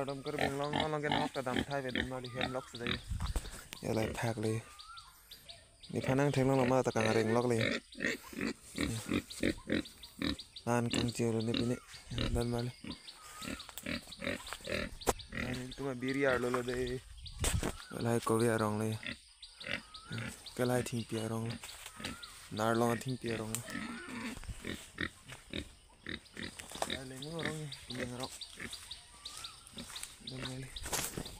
đâm cái bình long cái nó cả đâm thay về đâm nó đi hem lóc rồi đây giờ lại thạcเลยนี่พนังเทงลงมาตะกังเร่งล็อกเลยลานกังเจียวเลยปีนี้ดันมาเลยนี่ตัวบิริยาร์เลยเลยลายโกเวียรองเลยก็ลายทิ้งเปียรองนาร์ลองทิ้งเปียรองลายมือรองยังรองดันมาเลย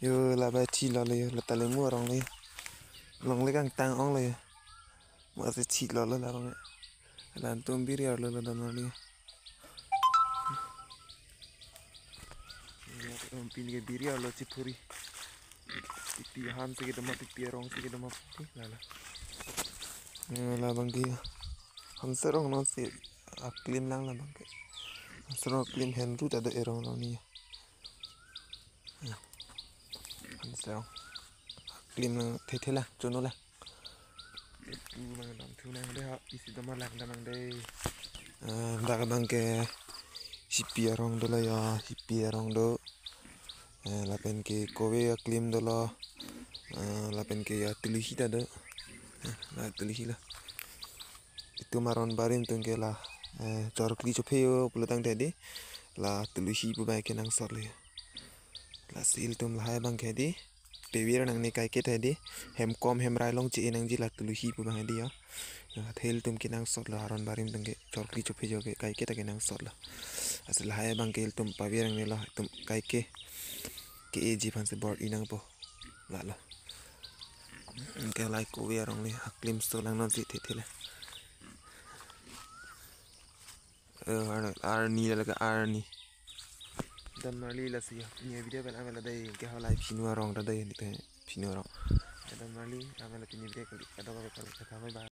yo là bài chi loเลยlà tài liệu mua rongเลยลงเลยกางตังอ่องเลยมาจะฉีดรอแล้วรองเนี่ยร้านต้มบิริยาเลยดันมาเลยpilih ke biria lo cipuri pipi ham sikit dama pipi rong sikit dama putih lala lah bang dia ham serong non si aklim lang lah bang serong aklim henru ada erong lo ni ham serong aklim lang tete lah jono lah tu bang dam tu lang deh isi dama lang damang deh dah bang ke sipi rong dulu ya sipi rong do lapen ke kowe aklim dulu lapen ke ya tilihi tada lah tilihi lah itu maron barim tungke lah jorok di copeyo pulatang tadi lah tilihi bubai ke nang sor le lah sil tum lah bang ke di tewir nang ne kai ke tadi hem kom hem rai long chi nang ji lah tilihi bubai di ya thel tum ke nang sor lah aron barim tungke jorok di copeyo ke kai ke ta ke nang sor lah asal lah bang ke tum pawir nang ne lah tum kai ke eji pan se board inang po la ke like ko we rong le aklim sto lang non si the le arni la ka arni dan mali la si ni video bel amela dai ke ha live pinwa rong da dai ni te pinwa rong dan mali amela pinni video ka da ka ka bye bye